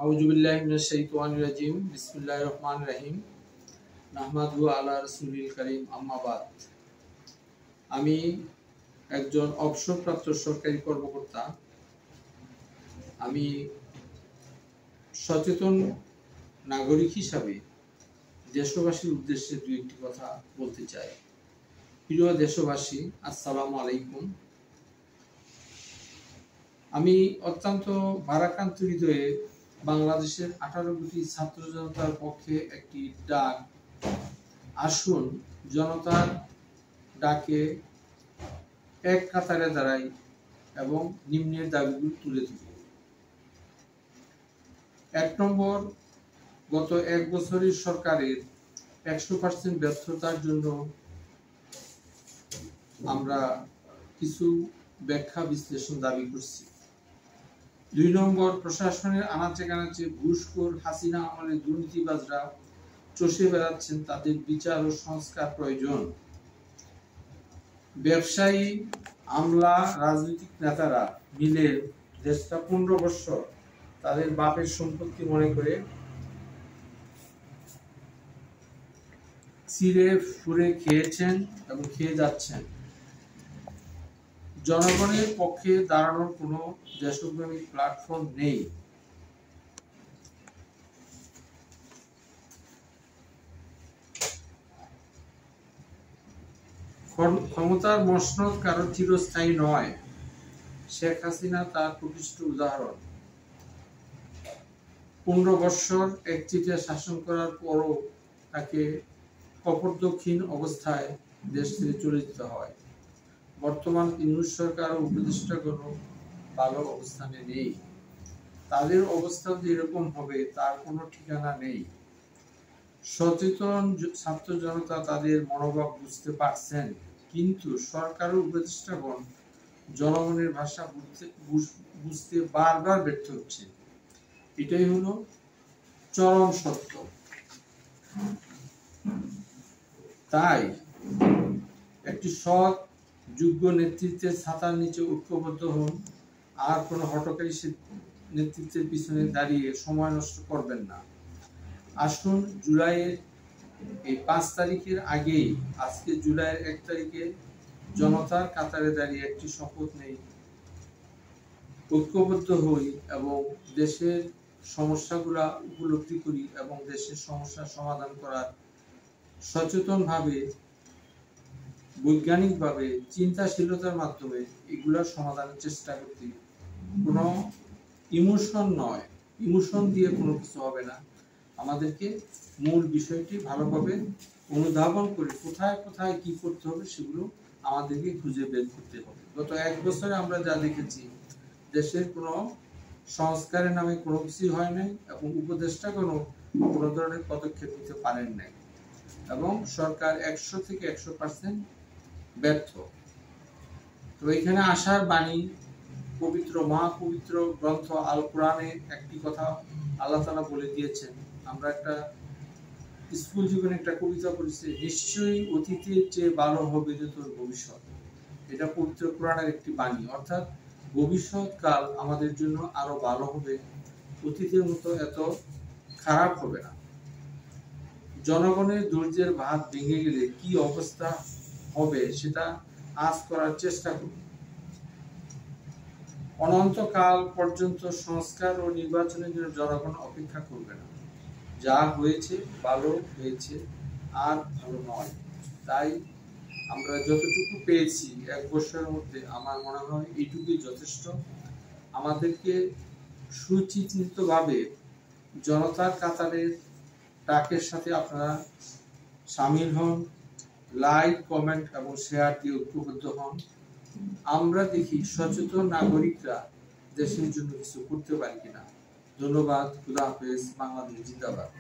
আউযুবিল্লাহি মিনাশ শাইতানির রাজিম বিসমিল্লাহির রহমানির রহিম নাহমাদুহু আলা রাসূলিল কারীম আম্মা বাদ। আমি একজন অবসরপ্রাপ্ত সরকারি কর্মকর্তা। আমি সচেতন নাগরিক হিসাবে দেশবাসীর উদ্দেশ্যে দুই একটি কথা বলতে চাই। প্রিয় দেশবাসী, আসসালামু আলাইকুম। আমি অত্যন্ত ভারাক্রান্ত হৃদয়ে বাংলাদেশের 18 কোটি ছাত্র জনতার পক্ষে একটি ডাক, আসুন জনতার ডাকে এক কাতারে দাঁড়াই এবং নিম্নের দাবিগুলো তুলে ধরি। 1 নম্বর, গত 1 বছরের সরকারের 100% ব্যর্থতার জন্য আমরা কিছু ব্যাখ্যা বিশ্লেষণ দাবি করছি। 2 নম্বর, প্রশাসনের আনাচে কানাচে ঘুষখোর হাসিনা আমলের দুর্নীতিবাজরা চষে বেড়াচ্ছেন, তাদের বিচার ও সংস্কার প্রয়োজন। ব্যবসায়ী, আমলা, রাজনৈতিক নেতারা মিলে দেশটা 15 বছর তাদের বাপের সম্পত্তি মনে করে ছিঁড়ে ফুঁড়ে খেয়েছেন এবং খেয়ে যাচ্ছেন। জনগণের পক্ষে দাঁড়ানোর কোনো দেশপ্রেমী প্ল্যাটফর্ম নেই। ক্ষমতার মসনদ কারো চিরস্থায়ী নয়। শেখ হাসিনা তার প্রকৃষ্ট উদাহরণ। 15 বছর একচিটিয়া শাসন করার পরও তাকে কপটদক্ষিণ অবস্থায় দেশ থেকে চলে যেতে হয়। বর্তমান ইউনূস সরকার ও উপদেষ্টাগণ ভালো অবস্থানে নেই। তাদের অবস্থান যে এরকম হবে তার কোনো ঠিকানা নেই। সচেতন ছাত্র জনতা তাদের মনোভাব বুঝতে পারছেন, কিন্তু সরকার ও উপদেষ্টাগণ জনগণের ভাষা বুঝতে বারবার ব্যর্থ হচ্ছে। এটাই হলো চরম সত্য। তাই একটি সৎ যোগ্য নেতৃত্বের ছাতার নিচে ঐক্যবদ্ধ হন, আর কোনো হঠকারী নেতৃত্বের পিছনে দাঁড়িয়ে সময় নষ্ট করবেন না। আসুন জুলাইয়ের এই 5 তারিখের আগেই, আজকে জুলাইয়ের 1 তারিখে জনতার কাতারে দাঁড়িয়ে একটি শপথ নেই, ঐক্যবদ্ধ হই এবং দেশের সমস্যাগুলা উপলব্ধি করি এবং দেশের সমস্যার সমাধান করার সচেতনভাবে, বৈজ্ঞানিকভাবে, চিন্তাশীলতার মাধ্যমে এগুলোর সমাধানের চেষ্টা করতে। কোনো ইমোশন নয়, ইমোশন দিয়ে কোনো কিছু হবে না। আমাদেরকে মূল বিষয়টি ভালোভাবে অনুধাবন করে কোথায় কোথায় কি করতে হবে সেগুলো আমাদেরকে খুঁজে বের করতে হবে। গত 1 বছরে আমরা যা দেখেছি, দেশের কোনো সংস্কারের নামে কোনো কিছুই হয় নাই এবং উপদেষ্টাগণও কোনো ধরনের পদক্ষেপ নিতে পারেন নাই এবং সরকার 100 থেকে 100% ব্যর্থ। তো এখানে আসার বাণী, পবিত্র মহাপবিত্র গ্রন্থ আল কোরআনে একটি কথা আল্লাহ তাআলা বলে দিয়েছেন। আমরা একটা স্কুল জীবনে একটা কবিতা পড়েছি, নিশ্চয়ই অতীতের চেয়ে ভালো হবে যে তোর ভবিষ্যৎ। এটা পবিত্র কোরআনের একটি বাণী, অর্থাৎ ভবিষ্যৎ কাল আমাদের জন্য আরো ভালো হবে, অতীতের মতো এত খারাপ হবে না। জনগণের ধৈর্যের ভাত ভেঙে গেলে কি অবস্থা হবে সেটা আজ করার চেষ্টা করুন। অনন্তকাল পর্যন্ত সংস্কার ও নির্বাচনের জন্য জনগণ অপেক্ষা করবে না। যা হয়েছে ভালো হয়েছে, আর ভালো নয়। তাই আমরা যতটুকু পেয়েছি 1 বছরের মধ্যে, আমার মনে হয় এইটুকুই যথেষ্ট। আমাদেরকে সুচিন্তিতভাবে জনতার কাতারের ডাকের সাথে আপনারা সামিল হন, লাইক, কমেন্ট এবং শেয়ার দিয়ে ঐক্যবদ্ধ হন। আমরা দেখি সচেতন নাগরিকরা দেশের জন্য কিছু করতে পারি কিনা। ধন্যবাদ। খুদা হাফেজ। বাংলাদেশ জিন্দাবাদ।